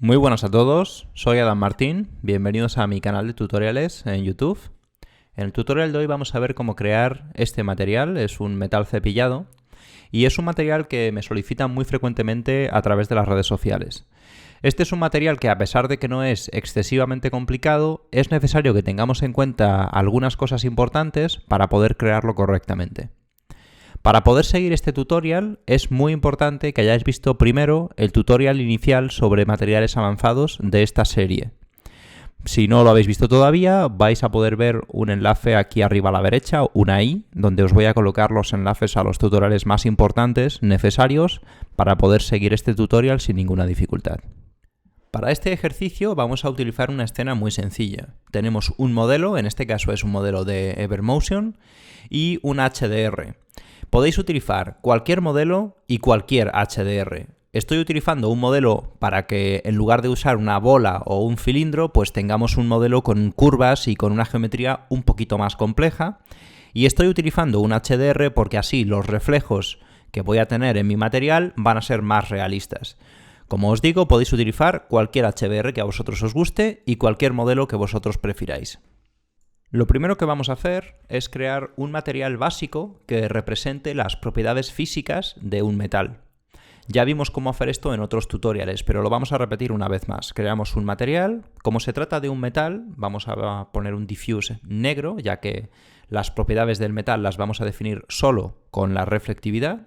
Muy buenas a todos, soy Adam Martín, bienvenidos a mi canal de tutoriales en YouTube. En el tutorial de hoy vamos a ver cómo crear este material, es un metal cepillado y es un material que me solicitan muy frecuentemente a través de las redes sociales. Este es un material que, a pesar de que no es excesivamente complicado, es necesario que tengamos en cuenta algunas cosas importantes para poder crearlo correctamente. Para poder seguir este tutorial es muy importante que hayáis visto primero el tutorial inicial sobre materiales avanzados de esta serie. Si no lo habéis visto todavía, vais a poder ver un enlace aquí arriba a la derecha, una i, donde os voy a colocar los enlaces a los tutoriales más importantes necesarios para poder seguir este tutorial sin ninguna dificultad. Para este ejercicio vamos a utilizar una escena muy sencilla. Tenemos un modelo, en este caso es un modelo de Evermotion, y un HDR. Podéis utilizar cualquier modelo y cualquier HDR. Estoy utilizando un modelo para que en lugar de usar una bola o un cilindro, pues tengamos un modelo con curvas y con una geometría un poquito más compleja. Y estoy utilizando un HDR porque así los reflejos que voy a tener en mi material van a ser más realistas. Como os digo, podéis utilizar cualquier HDR que a vosotros os guste y cualquier modelo que vosotros prefiráis. Lo primero que vamos a hacer es crear un material básico que represente las propiedades físicas de un metal. Ya vimos cómo hacer esto en otros tutoriales, pero lo vamos a repetir una vez más. Creamos un material. Como se trata de un metal, vamos a poner un diffuse negro, ya que las propiedades del metal las vamos a definir solo con la reflectividad.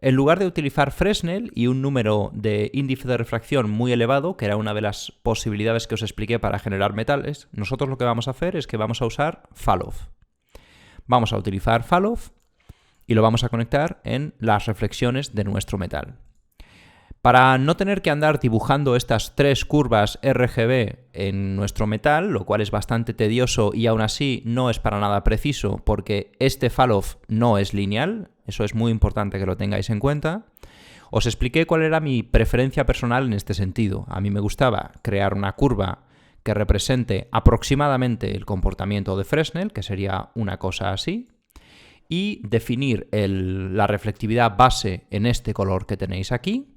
En lugar de utilizar Fresnel y un número de índice de refracción muy elevado, que era una de las posibilidades que os expliqué para generar metales, nosotros lo que vamos a hacer es que vamos a usar Fallow. Vamos a utilizar Fallow y lo vamos a conectar en las reflexiones de nuestro metal. Para no tener que andar dibujando estas tres curvas RGB en nuestro metal, lo cual es bastante tedioso y aún así no es para nada preciso porque este Fallow no es lineal, eso es muy importante que lo tengáis en cuenta. Os expliqué cuál era mi preferencia personal en este sentido. A mí me gustaba crear una curva que represente aproximadamente el comportamiento de Fresnel, que sería una cosa así, y definir la reflectividad base en este color que tenéis aquí,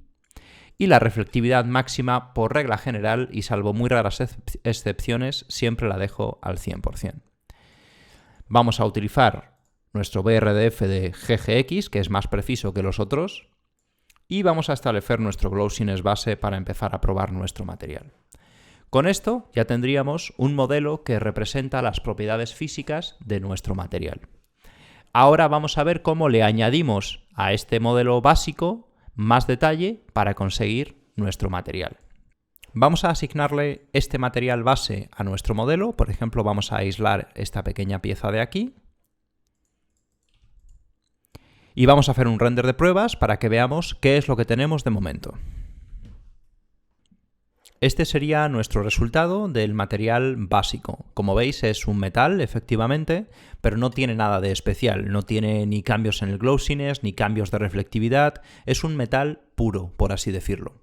y la reflectividad máxima, por regla general, y salvo muy raras excepciones, siempre la dejo al 100%. Vamos a utilizar nuestro BRDF de GGX, que es más preciso que los otros, y vamos a establecer nuestro glossiness base para empezar a probar nuestro material. Con esto ya tendríamos un modelo que representa las propiedades físicas de nuestro material. Ahora vamos a ver cómo le añadimos a este modelo básico más detalle para conseguir nuestro material. Vamos a asignarle este material base a nuestro modelo. Por ejemplo, vamos a aislar esta pequeña pieza de aquí. Y vamos a hacer un render de pruebas para que veamos qué es lo que tenemos de momento. Este sería nuestro resultado del material básico. Como veis es un metal, efectivamente, pero no tiene nada de especial. No tiene ni cambios en el glossiness, ni cambios de reflectividad. Es un metal puro, por así decirlo.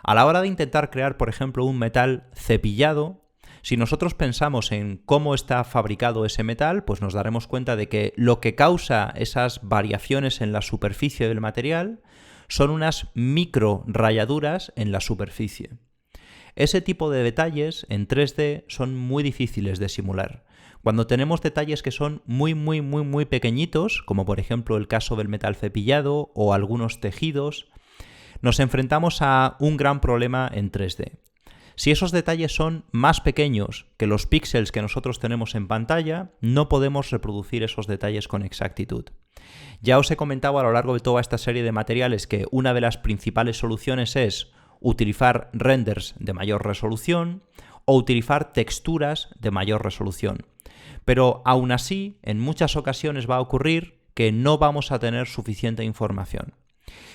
A la hora de intentar crear, por ejemplo, un metal cepillado, si nosotros pensamos en cómo está fabricado ese metal, pues nos daremos cuenta de que lo que causa esas variaciones en la superficie del material son unas micro rayaduras en la superficie. Ese tipo de detalles en 3D son muy difíciles de simular. Cuando tenemos detalles que son muy pequeñitos, como por ejemplo el caso del metal cepillado o algunos tejidos, nos enfrentamos a un gran problema en 3D. Si esos detalles son más pequeños que los píxeles que nosotros tenemos en pantalla, no podemos reproducir esos detalles con exactitud. Ya os he comentado a lo largo de toda esta serie de materiales que una de las principales soluciones es utilizar renders de mayor resolución o utilizar texturas de mayor resolución. Pero aún así, en muchas ocasiones va a ocurrir que no vamos a tener suficiente información.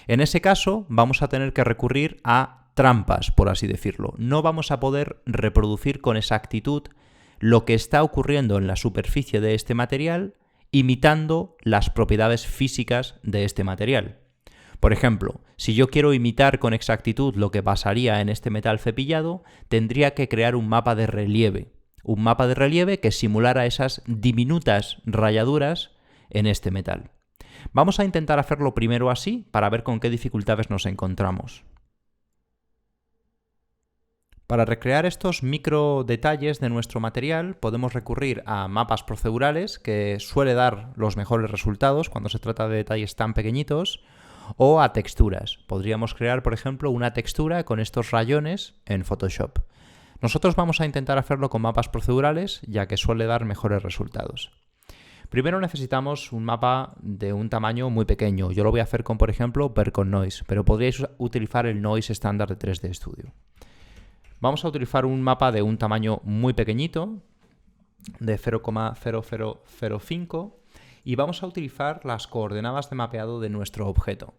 En ese caso, vamos a tener que recurrir a trampas, por así decirlo. No vamos a poder reproducir con exactitud lo que está ocurriendo en la superficie de este material, imitando las propiedades físicas de este material. Por ejemplo, si yo quiero imitar con exactitud lo que pasaría en este metal cepillado, tendría que crear un mapa de relieve. Un mapa de relieve que simulara esas diminutas rayaduras en este metal. Vamos a intentar hacerlo primero así para ver con qué dificultades nos encontramos. Para recrear estos micro detalles de nuestro material podemos recurrir a mapas procedurales, que suele dar los mejores resultados cuando se trata de detalles tan pequeñitos, o a texturas. Podríamos crear, por ejemplo, una textura con estos rayones en Photoshop. Nosotros vamos a intentar hacerlo con mapas procedurales, ya que suele dar mejores resultados. Primero necesitamos un mapa de un tamaño muy pequeño. Yo lo voy a hacer con, por ejemplo, Vercon Noise, pero podríais utilizar el Noise estándar de 3D Studio. Vamos a utilizar un mapa de un tamaño muy pequeñito, de 0,0005, y vamos a utilizar las coordenadas de mapeado de nuestro objeto.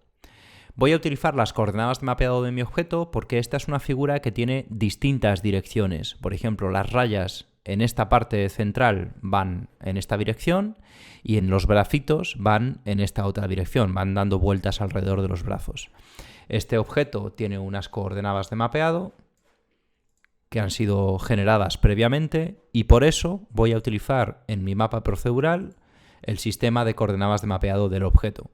Voy a utilizar las coordenadas de mapeado de mi objeto porque esta es una figura que tiene distintas direcciones. Por ejemplo, las rayas en esta parte central van en esta dirección y en los bracitos van en esta otra dirección, van dando vueltas alrededor de los brazos. Este objeto tiene unas coordenadas de mapeado que han sido generadas previamente y por eso voy a utilizar en mi mapa procedural el sistema de coordenadas de mapeado del objeto.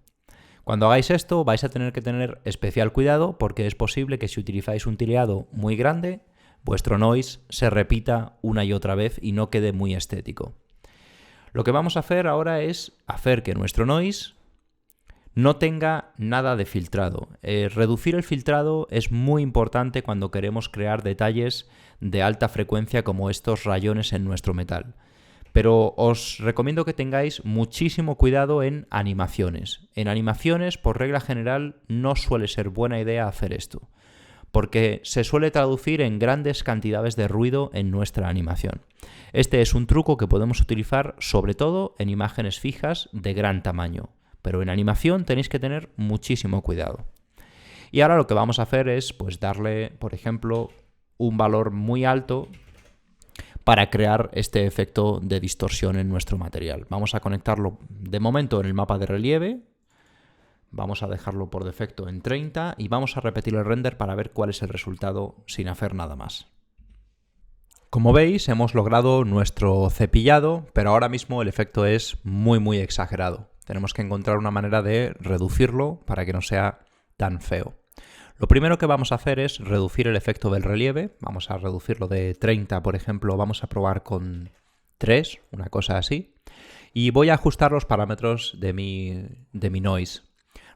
Cuando hagáis esto vais a tener que tener especial cuidado porque es posible que si utilizáis un tileado muy grande, vuestro noise se repita una y otra vez y no quede muy estético. Lo que vamos a hacer ahora es hacer que nuestro noise no tenga nada de filtrado. Reducir el filtrado es muy importante cuando queremos crear detalles de alta frecuencia como estos rayones en nuestro metal. Pero os recomiendo que tengáis muchísimo cuidado en animaciones. En animaciones, por regla general, no suele ser buena idea hacer esto, porque se suele traducir en grandes cantidades de ruido en nuestra animación. Este es un truco que podemos utilizar sobre todo en imágenes fijas de gran tamaño, pero en animación tenéis que tener muchísimo cuidado. Y ahora lo que vamos a hacer es darle, por ejemplo, un valor muy alto para crear este efecto de distorsión en nuestro material. Vamos a conectarlo de momento en el mapa de relieve, vamos a dejarlo por defecto en 30 y vamos a repetir el render para ver cuál es el resultado sin hacer nada más. Como veis, hemos logrado nuestro cepillado, pero ahora mismo el efecto es muy exagerado. Tenemos que encontrar una manera de reducirlo para que no sea tan feo. Lo primero que vamos a hacer es reducir el efecto del relieve. Vamos a reducirlo de 30, por ejemplo. Vamos a probar con 3, una cosa así. Y voy a ajustar los parámetros de mi noise.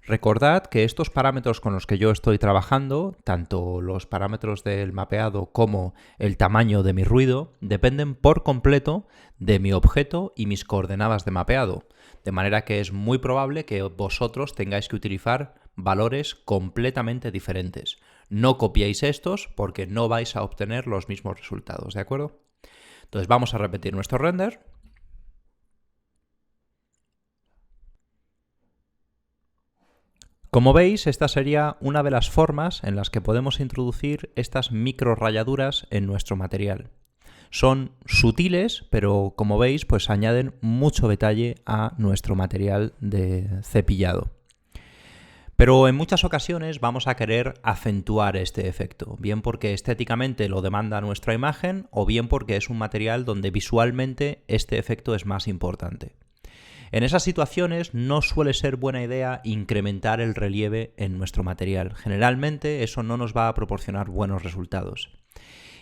Recordad que estos parámetros con los que yo estoy trabajando, tanto los parámetros del mapeado como el tamaño de mi ruido, dependen por completo de mi objeto y mis coordenadas de mapeado. De manera que es muy probable que vosotros tengáis que utilizar valores completamente diferentes. No copiéis estos porque no vais a obtener los mismos resultados, ¿de acuerdo? Entonces vamos a repetir nuestro render. Como veis, esta sería una de las formas en las que podemos introducir estas micro rayaduras en nuestro material. Son sutiles, pero como veis, añaden mucho detalle a nuestro material de cepillado. Pero en muchas ocasiones vamos a querer acentuar este efecto, bien porque estéticamente lo demanda nuestra imagen o bien porque es un material donde visualmente este efecto es más importante. En esas situaciones no suele ser buena idea incrementar el relieve en nuestro material. Generalmente eso no nos va a proporcionar buenos resultados.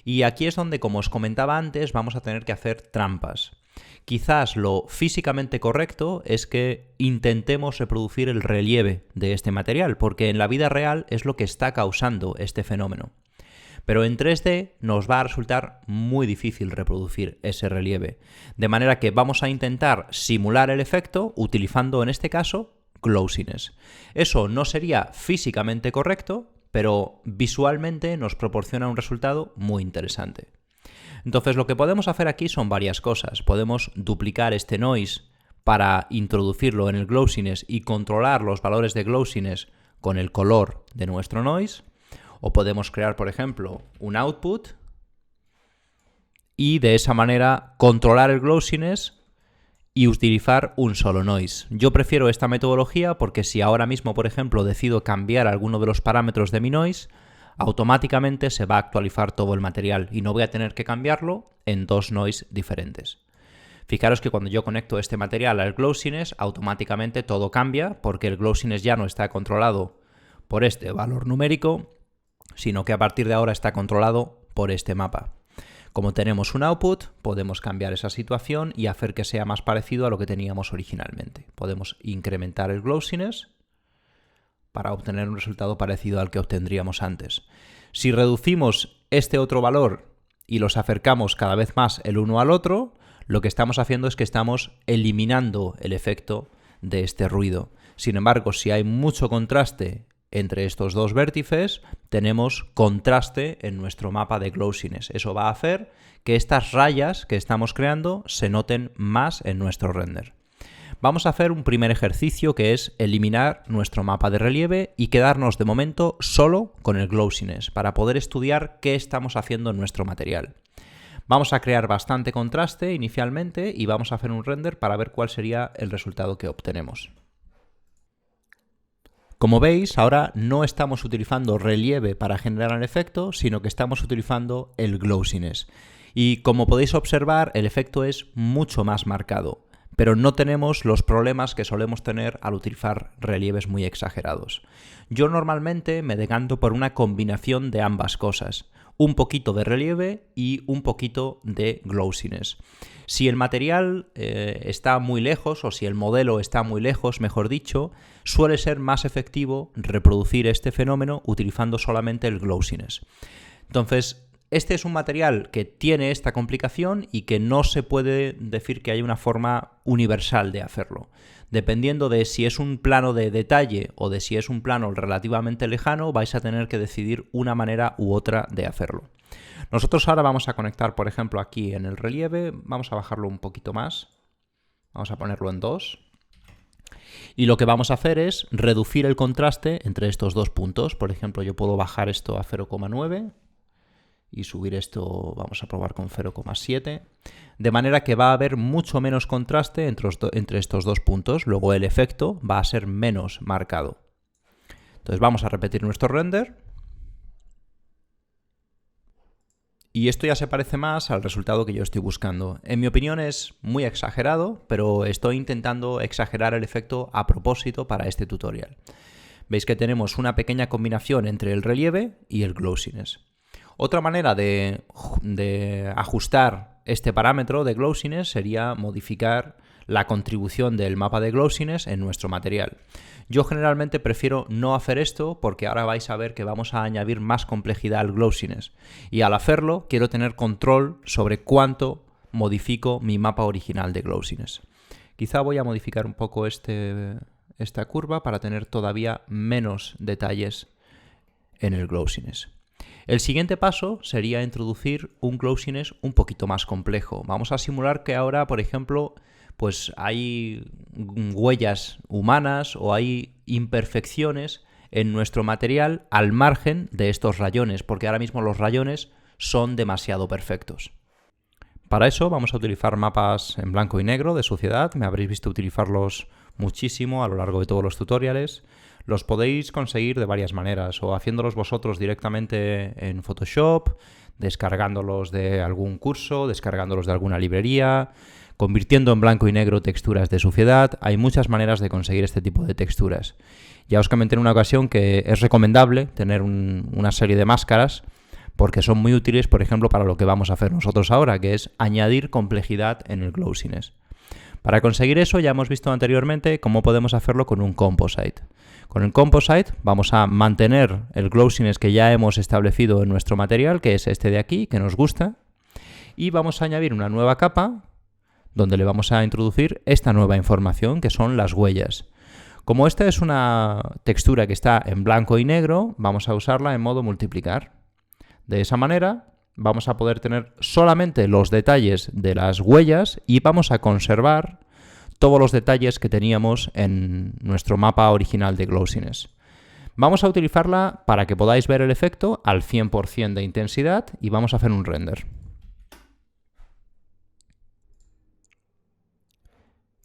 Y aquí es donde, como os comentaba antes, vamos a tener que hacer trampas. Quizás lo físicamente correcto es que intentemos reproducir el relieve de este material, porque en la vida real es lo que está causando este fenómeno. Pero en 3D nos va a resultar muy difícil reproducir ese relieve, de manera que vamos a intentar simular el efecto utilizando en este caso glossiness. Eso no sería físicamente correcto, pero visualmente nos proporciona un resultado muy interesante. Entonces lo que podemos hacer aquí son varias cosas. Podemos duplicar este noise para introducirlo en el glossiness y controlar los valores de glossiness con el color de nuestro noise. O podemos crear, por ejemplo, un output y de esa manera controlar el glossiness y utilizar un solo noise. Yo prefiero esta metodología porque si ahora mismo, por ejemplo, decido cambiar alguno de los parámetros de mi noise, automáticamente se va a actualizar todo el material y no voy a tener que cambiarlo en dos noise diferentes. Fijaros que cuando yo conecto este material al glossiness, automáticamente todo cambia porque el glossiness ya no está controlado por este valor numérico, sino que a partir de ahora está controlado por este mapa. Como tenemos un output, podemos cambiar esa situación y hacer que sea más parecido a lo que teníamos originalmente. Podemos incrementar el glossiness para obtener un resultado parecido al que obtendríamos antes. Si reducimos este otro valor y los acercamos cada vez más el uno al otro, lo que estamos haciendo es que estamos eliminando el efecto de este ruido. Sin embargo, si hay mucho contraste entre estos dos vértices, tenemos contraste en nuestro mapa de glossiness. Eso va a hacer que estas rayas que estamos creando se noten más en nuestro render. Vamos a hacer un primer ejercicio que es eliminar nuestro mapa de relieve y quedarnos de momento solo con el glossiness para poder estudiar qué estamos haciendo en nuestro material. Vamos a crear bastante contraste inicialmente y vamos a hacer un render para ver cuál sería el resultado que obtenemos. Como veis, ahora no estamos utilizando relieve para generar el efecto, sino que estamos utilizando el glossiness. Y como podéis observar, el efecto es mucho más marcado, pero no tenemos los problemas que solemos tener al utilizar relieves muy exagerados. Yo normalmente me decanto por una combinación de ambas cosas, un poquito de relieve y un poquito de glossiness. Si el material está muy lejos, o si el modelo está muy lejos, mejor dicho, suele ser más efectivo reproducir este fenómeno utilizando solamente el glossiness. Entonces, este es un material que tiene esta complicación y que no se puede decir que hay una forma universal de hacerlo. Dependiendo de si es un plano de detalle o de si es un plano relativamente lejano, vais a tener que decidir una manera u otra de hacerlo. Nosotros ahora vamos a conectar, por ejemplo, aquí en el relieve, vamos a bajarlo un poquito más, vamos a ponerlo en 2. Y lo que vamos a hacer es reducir el contraste entre estos dos puntos. Por ejemplo, yo puedo bajar esto a 0,9 y subir esto, vamos a probar con 0,7, de manera que va a haber mucho menos contraste entre estos dos puntos. Luego el efecto va a ser menos marcado. Entonces vamos a repetir nuestro render. Y esto ya se parece más al resultado que yo estoy buscando. En mi opinión es muy exagerado, pero estoy intentando exagerar el efecto a propósito para este tutorial. Veis que tenemos una pequeña combinación entre el relieve y el glossiness. Otra manera de ajustar este parámetro de glossiness sería modificar la contribución del mapa de glossiness en nuestro material. Yo generalmente prefiero no hacer esto porque ahora vais a ver que vamos a añadir más complejidad al glossiness. Y al hacerlo quiero tener control sobre cuánto modifico mi mapa original de glossiness. Quizá voy a modificar un poco esta curva para tener todavía menos detalles en el glossiness. El siguiente paso sería introducir un glossiness un poquito más complejo. Vamos a simular que ahora, por ejemplo, pues hay huellas humanas o hay imperfecciones en nuestro material al margen de estos rayones, porque ahora mismo los rayones son demasiado perfectos. Para eso vamos a utilizar mapas en blanco y negro de suciedad. Me habréis visto utilizarlos muchísimo a lo largo de todos los tutoriales. Los podéis conseguir de varias maneras, o haciéndolos vosotros directamente en Photoshop, descargándolos de algún curso, descargándolos de alguna librería, convirtiendo en blanco y negro texturas de suciedad. Hay muchas maneras de conseguir este tipo de texturas. Ya os comenté en una ocasión que es recomendable tener una serie de máscaras porque son muy útiles, por ejemplo, para lo que vamos a hacer nosotros ahora, que es añadir complejidad en el glossiness. Para conseguir eso ya hemos visto anteriormente cómo podemos hacerlo con un composite. Con el composite vamos a mantener el glossiness que ya hemos establecido en nuestro material, que es este de aquí, que nos gusta, y vamos a añadir una nueva capa donde le vamos a introducir esta nueva información, que son las huellas. Como esta es una textura que está en blanco y negro, vamos a usarla en modo multiplicar. De esa manera vamos a poder tener solamente los detalles de las huellas y vamos a conservar todos los detalles que teníamos en nuestro mapa original de glossiness. Vamos a utilizarla para que podáis ver el efecto al 100% de intensidad y vamos a hacer un render.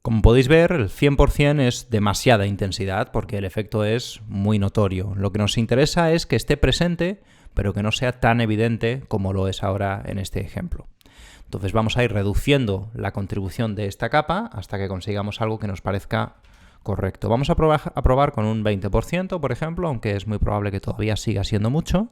Como podéis ver, el 100% es demasiada intensidad porque el efecto es muy notorio. Lo que nos interesa es que esté presente, pero que no sea tan evidente como lo es ahora en este ejemplo. Entonces vamos a ir reduciendo la contribución de esta capa hasta que consigamos algo que nos parezca correcto. Vamos a probar con un 20%, por ejemplo, aunque es muy probable que todavía siga siendo mucho.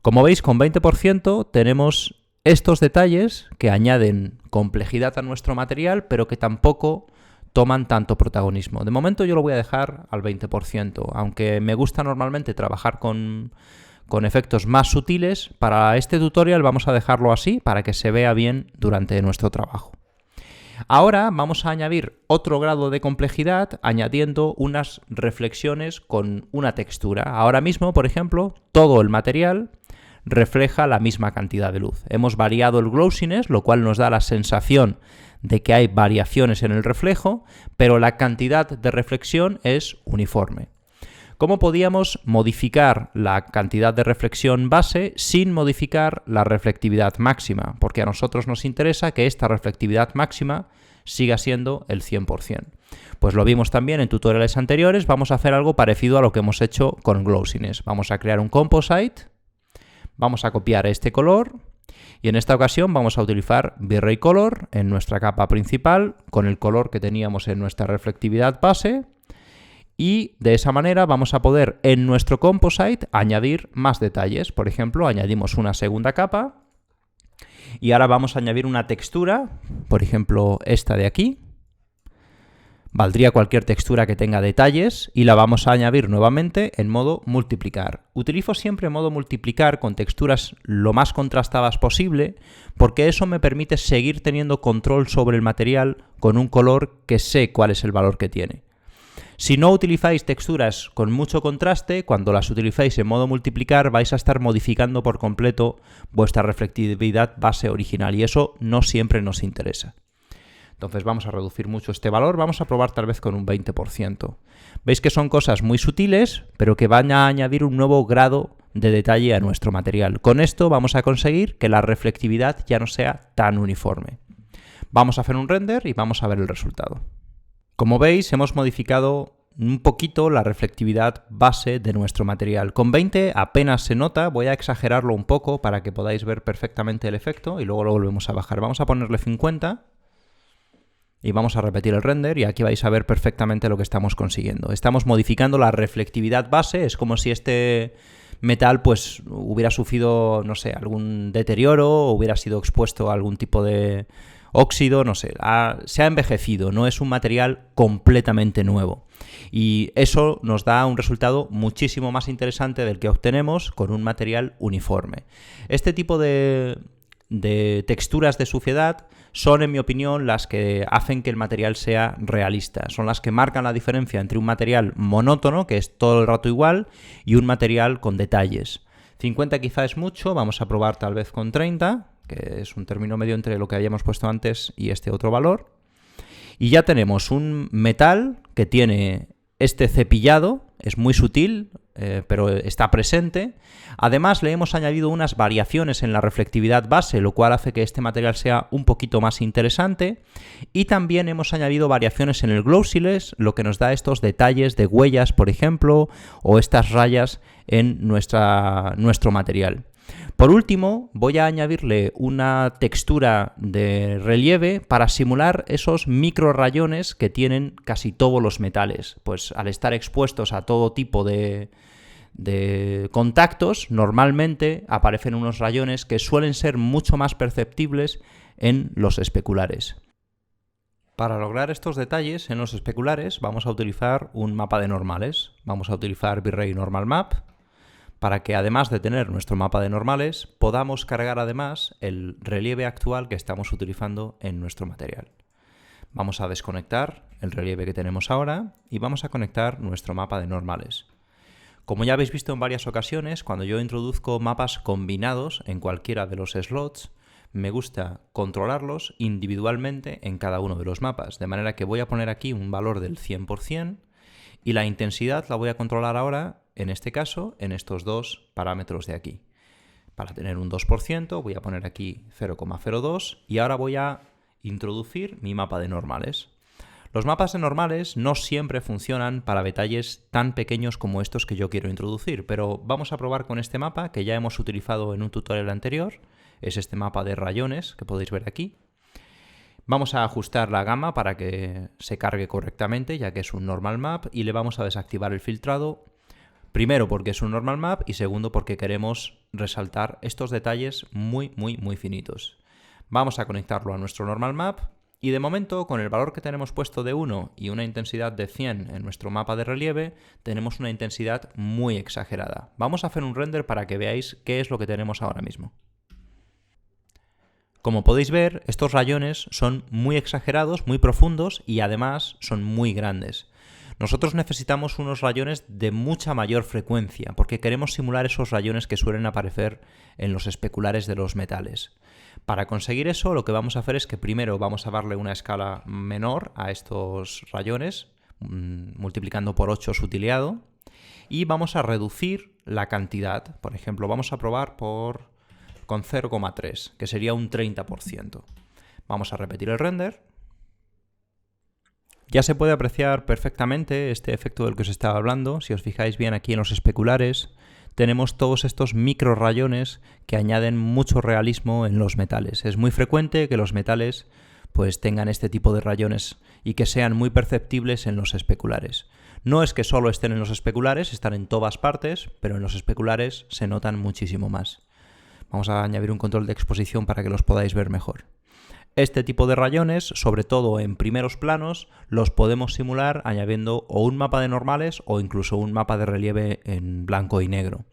Como veis, con 20% tenemos estos detalles que añaden complejidad a nuestro material, pero que tampoco toman tanto protagonismo. De momento yo lo voy a dejar al 20%, aunque me gusta normalmente trabajar con efectos más sutiles. Para este tutorial vamos a dejarlo así para que se vea bien durante nuestro trabajo. Ahora vamos a añadir otro grado de complejidad añadiendo unas reflexiones con una textura. Ahora mismo, por ejemplo, todo el material refleja la misma cantidad de luz. Hemos variado el glossiness, lo cual nos da la sensación de que hay variaciones en el reflejo, pero la cantidad de reflexión es uniforme. ¿Cómo podíamos modificar la cantidad de reflexión base sin modificar la reflectividad máxima? Porque a nosotros nos interesa que esta reflectividad máxima siga siendo el 100%. Pues lo vimos también en tutoriales anteriores. Vamos a hacer algo parecido a lo que hemos hecho con glossiness. Vamos a crear un composite, vamos a copiar este color y en esta ocasión vamos a utilizar V-Ray Color en nuestra capa principal con el color que teníamos en nuestra reflectividad base. Y de esa manera vamos a poder en nuestro composite añadir más detalles. Por ejemplo, añadimos una segunda capa y ahora vamos a añadir una textura, por ejemplo esta de aquí. Valdría cualquier textura que tenga detalles y la vamos a añadir nuevamente en modo multiplicar. Utilizo siempre modo multiplicar con texturas lo más contrastadas posible porque eso me permite seguir teniendo control sobre el material con un color que sé cuál es el valor que tiene. Si no utilizáis texturas con mucho contraste, cuando las utilicéis en modo multiplicar vais a estar modificando por completo vuestra reflectividad base original y eso no siempre nos interesa. Entonces vamos a reducir mucho este valor, vamos a probar tal vez con un 20%. Veis que son cosas muy sutiles, pero que van a añadir un nuevo grado de detalle a nuestro material. Con esto vamos a conseguir que la reflectividad ya no sea tan uniforme. Vamos a hacer un render y vamos a ver el resultado. Como veis, hemos modificado un poquito la reflectividad base de nuestro material. Con 20 apenas se nota, voy a exagerarlo un poco para que podáis ver perfectamente el efecto y luego lo volvemos a bajar. Vamos a ponerle 50 y vamos a repetir el render y aquí vais a ver perfectamente lo que estamos consiguiendo. Estamos modificando la reflectividad base, es como si este metal pues hubiera sufrido, no sé, algún deterioro o hubiera sido expuesto a algún tipo de óxido, no sé, se ha envejecido, no es un material completamente nuevo. Y eso nos da un resultado muchísimo más interesante del que obtenemos con un material uniforme. Este tipo de texturas de suciedad son, en mi opinión, las que hacen que el material sea realista. Son las que marcan la diferencia entre un material monótono, que es todo el rato igual, y un material con detalles. 50 quizá es mucho, vamos a probar tal vez con 30, que es un término medio entre lo que habíamos puesto antes y este otro valor. Y ya tenemos un metal que tiene este cepillado, es muy sutil, pero está presente. Además le hemos añadido unas variaciones en la reflectividad base, lo cual hace que este material sea un poquito más interesante. Y también hemos añadido variaciones en el glossiness, lo que nos da estos detalles de huellas, por ejemplo, o estas rayas en nuestro material. Por último, voy a añadirle una textura de relieve para simular esos micro rayones que tienen casi todos los metales. Pues al estar expuestos a todo tipo de contactos, normalmente aparecen unos rayones que suelen ser mucho más perceptibles en los especulares. Para lograr estos detalles en los especulares vamos a utilizar un mapa de normales. Vamos a utilizar V-Ray Normal Map para que además de tener nuestro mapa de normales, podamos cargar además el relieve actual que estamos utilizando en nuestro material. Vamos a desconectar el relieve que tenemos ahora y vamos a conectar nuestro mapa de normales. Como ya habéis visto en varias ocasiones, cuando yo introduzco mapas combinados en cualquiera de los slots, me gusta controlarlos individualmente en cada uno de los mapas, de manera que voy a poner aquí un valor del 100% y la intensidad la voy a controlar ahora, en este caso, en estos dos parámetros de aquí. Para tener un 2% voy a poner aquí 0,02 y ahora voy a introducir mi mapa de normales. Los mapas de normales no siempre funcionan para detalles tan pequeños como estos que yo quiero introducir, pero vamos a probar con este mapa que ya hemos utilizado en un tutorial anterior. Es este mapa de rayones que podéis ver aquí. Vamos a ajustar la gama para que se cargue correctamente, ya que es un normal map, y le vamos a desactivar el filtrado Primero porque es un normal map y segundo porque queremos resaltar estos detalles muy finitos. Vamos a conectarlo a nuestro normal map y de momento con el valor que tenemos puesto de 1 y una intensidad de 100 en nuestro mapa de relieve tenemos una intensidad muy exagerada. Vamos a hacer un render para que veáis qué es lo que tenemos ahora mismo. Como podéis ver, estos rayones son muy exagerados, muy profundos y además son muy grandes. Nosotros necesitamos unos rayones de mucha mayor frecuencia porque queremos simular esos rayones que suelen aparecer en los especulares de los metales. Para conseguir eso, lo que vamos a hacer es que primero vamos a darle una escala menor a estos rayones, multiplicando por 8 su utiliado, y vamos a reducir la cantidad. Por ejemplo, vamos a probar con 0,3, que sería un 30%. Vamos a repetir el render. Ya se puede apreciar perfectamente este efecto del que os estaba hablando. Si os fijáis bien aquí en los especulares, tenemos todos estos micro rayones que añaden mucho realismo en los metales. Es muy frecuente que los metales pues tengan este tipo de rayones y que sean muy perceptibles en los especulares. No es que solo estén en los especulares, están en todas partes, pero en los especulares se notan muchísimo más. Vamos a añadir un control de exposición para que los podáis ver mejor. Este tipo de rayones, sobre todo en primeros planos, los podemos simular añadiendo o un mapa de normales o incluso un mapa de relieve en blanco y negro.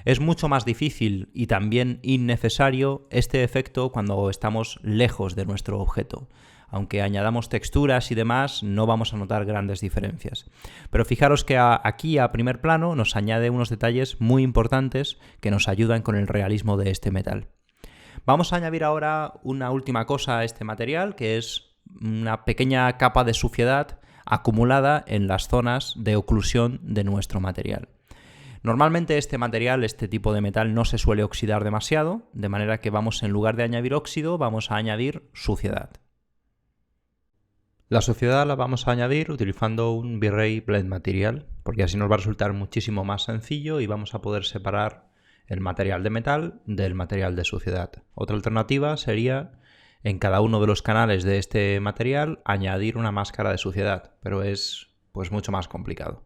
Es mucho más difícil y también innecesario este efecto cuando estamos lejos de nuestro objeto. Aunque añadamos texturas y demás, no vamos a notar grandes diferencias. Pero fijaros que aquí a primer plano nos añade unos detalles muy importantes que nos ayudan con el realismo de este metal. Vamos a añadir ahora una última cosa a este material, que es una pequeña capa de suciedad acumulada en las zonas de oclusión de nuestro material. Normalmente este material, este tipo de metal, no se suele oxidar demasiado, de manera que vamos, en lugar de añadir óxido, vamos a añadir suciedad. La suciedad la vamos a añadir utilizando un V-Ray Blend Material, porque así nos va a resultar muchísimo más sencillo y vamos a poder separar el material de metal del material de suciedad. Otra alternativa sería en cada uno de los canales de este material añadir una máscara de suciedad, pero es pues mucho más complicado.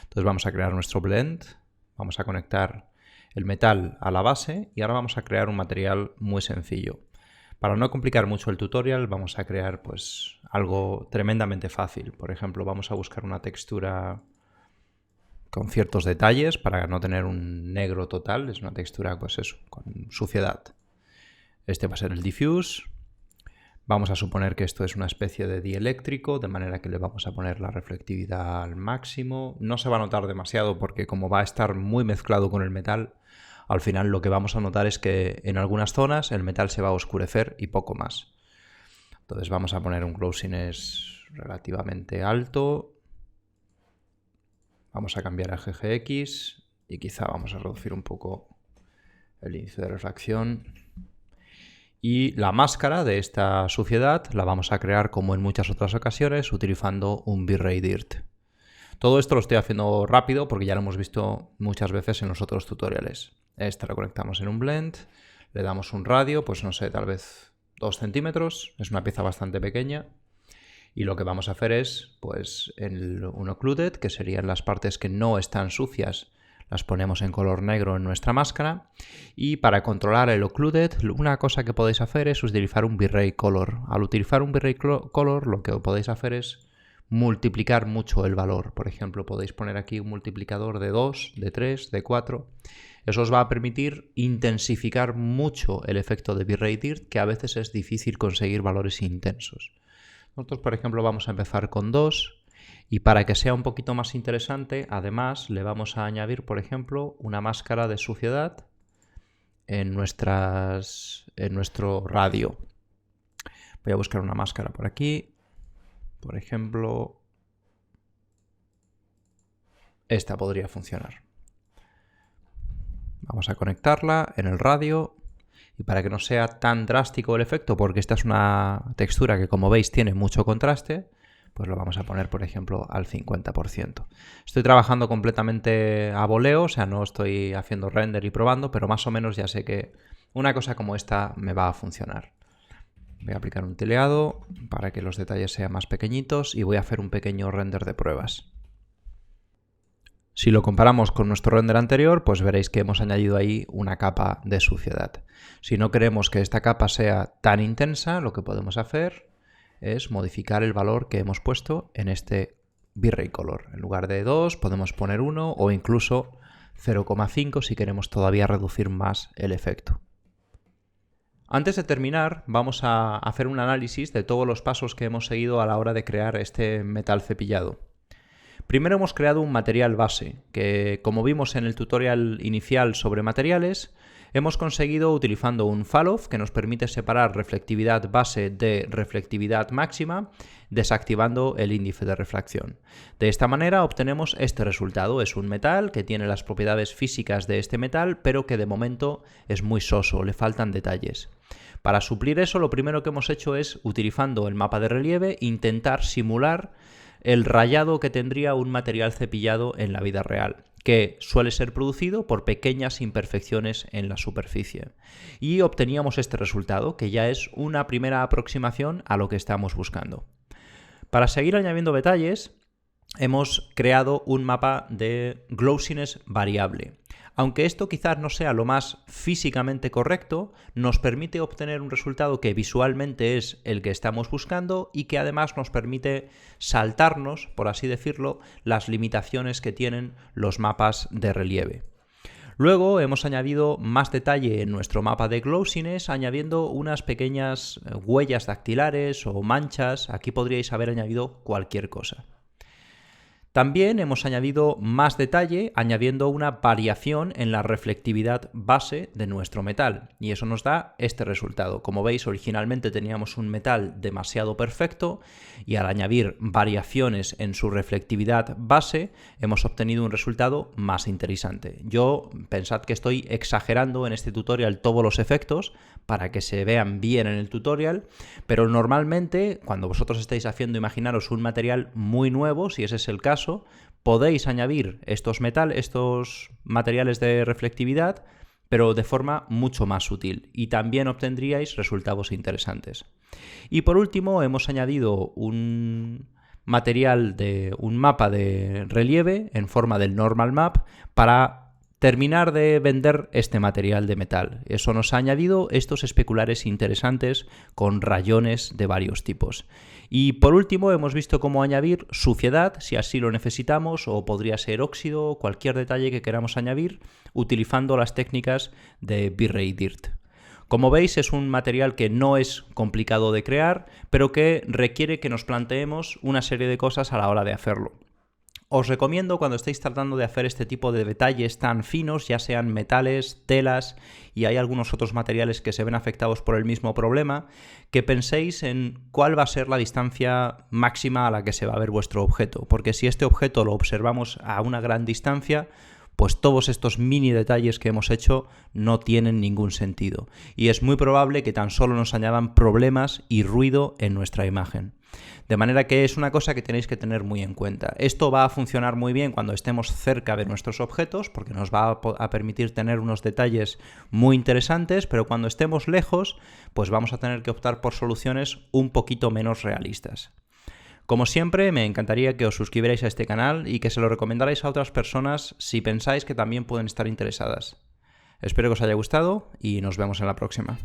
Entonces vamos a crear nuestro blend, vamos a conectar el metal a la base y ahora vamos a crear un material muy sencillo. Para no complicar mucho el tutorial vamos a crear pues algo tremendamente fácil. Por ejemplo, vamos a buscar una textura con ciertos detalles para no tener un negro total. Es una textura pues eso, con suciedad. Este va a ser el diffuse. Vamos a suponer que esto es una especie de dieléctrico, de manera que le vamos a poner la reflectividad al máximo. No se va a notar demasiado porque como va a estar muy mezclado con el metal, al final lo que vamos a notar es que en algunas zonas el metal se va a oscurecer y poco más. Entonces vamos a poner un closeness relativamente alto. Vamos a cambiar a GGX y quizá vamos a reducir un poco el índice de refracción. Y la máscara de esta suciedad la vamos a crear como en muchas otras ocasiones utilizando un V-Ray Dirt. Todo esto lo estoy haciendo rápido porque ya lo hemos visto muchas veces en los otros tutoriales. Esta la conectamos en un blend, le damos un radio, pues no sé, tal vez 2 centímetros, es una pieza bastante pequeña. Y lo que vamos a hacer es, pues, un occluded, que serían las partes que no están sucias, las ponemos en color negro en nuestra máscara. Y para controlar el occluded, una cosa que podéis hacer es utilizar un V-Ray Color. Al utilizar un V-Ray Color, lo que podéis hacer es multiplicar mucho el valor. Por ejemplo, podéis poner aquí un multiplicador de 2, de 3, de 4. Eso os va a permitir intensificar mucho el efecto de V-Ray Dirt, que a veces es difícil conseguir valores intensos. Nosotros, por ejemplo, vamos a empezar con 2 y para que sea un poquito más interesante, además le vamos a añadir, por ejemplo, una máscara de suciedad en nuestro radio. Voy a buscar una máscara por aquí. Por ejemplo, esta podría funcionar. Vamos a conectarla en el radio. Y para que no sea tan drástico el efecto, porque esta es una textura que, como veis, tiene mucho contraste, pues lo vamos a poner, por ejemplo, al 50%. Estoy trabajando completamente a voleo, o sea, no estoy haciendo render y probando, pero más o menos ya sé que una cosa como esta me va a funcionar. Voy a aplicar un teleado para que los detalles sean más pequeñitos y voy a hacer un pequeño render de pruebas. Si lo comparamos con nuestro render anterior, pues veréis que hemos añadido ahí una capa de suciedad. Si no queremos que esta capa sea tan intensa, lo que podemos hacer es modificar el valor que hemos puesto en este bitrate color. En lugar de 2 podemos poner 1 o incluso 0,5 si queremos todavía reducir más el efecto. Antes de terminar, vamos a hacer un análisis de todos los pasos que hemos seguido a la hora de crear este metal cepillado. Primero hemos creado un material base, que como vimos en el tutorial inicial sobre materiales, hemos conseguido utilizando un falloff que nos permite separar reflectividad base de reflectividad máxima, desactivando el índice de refracción. De esta manera obtenemos este resultado. Es un metal que tiene las propiedades físicas de este metal, pero que de momento es muy soso, le faltan detalles. Para suplir eso, lo primero que hemos hecho es, utilizando el mapa de relieve, intentar simular el rayado que tendría un material cepillado en la vida real, que suele ser producido por pequeñas imperfecciones en la superficie. Y obteníamos este resultado, que ya es una primera aproximación a lo que estamos buscando. Para seguir añadiendo detalles, hemos creado un mapa de glossiness variable. Aunque esto quizás no sea lo más físicamente correcto, nos permite obtener un resultado que visualmente es el que estamos buscando y que además nos permite saltarnos, por así decirlo, las limitaciones que tienen los mapas de relieve. Luego hemos añadido más detalle en nuestro mapa de glossiness, añadiendo unas pequeñas huellas dactilares o manchas. Aquí podríais haber añadido cualquier cosa. También hemos añadido más detalle añadiendo una variación en la reflectividad base de nuestro metal y eso nos da este resultado. Como veis, originalmente teníamos un metal demasiado perfecto y al añadir variaciones en su reflectividad base hemos obtenido un resultado más interesante. Yo pensad que estoy exagerando en este tutorial todos los efectos para que se vean bien en el tutorial, pero normalmente cuando vosotros estáis haciendo, imaginaros un material muy nuevo, si ese es el caso, podéis añadir estos materiales de reflectividad, pero de forma mucho más sutil y también obtendríais resultados interesantes. Y por último hemos añadido un material de un mapa de relieve en forma del normal map para terminar de vender este material de metal. Eso nos ha añadido estos especulares interesantes con rayones de varios tipos. Y por último hemos visto cómo añadir suciedad, si así lo necesitamos, o podría ser óxido, cualquier detalle que queramos añadir, utilizando las técnicas de V-Ray Dirt. Como veis, es un material que no es complicado de crear, pero que requiere que nos planteemos una serie de cosas a la hora de hacerlo. Os recomiendo cuando estéis tratando de hacer este tipo de detalles tan finos, ya sean metales, telas y hay algunos otros materiales que se ven afectados por el mismo problema, que penséis en cuál va a ser la distancia máxima a la que se va a ver vuestro objeto, porque si este objeto lo observamos a una gran distancia, pues todos estos mini detalles que hemos hecho no tienen ningún sentido y es muy probable que tan solo nos añadan problemas y ruido en nuestra imagen. De manera que es una cosa que tenéis que tener muy en cuenta. Esto va a funcionar muy bien cuando estemos cerca de nuestros objetos porque nos va a permitir tener unos detalles muy interesantes, pero cuando estemos lejos, pues vamos a tener que optar por soluciones un poquito menos realistas. Como siempre, me encantaría que os suscribierais a este canal y que se lo recomendarais a otras personas si pensáis que también pueden estar interesadas. Espero que os haya gustado y nos vemos en la próxima.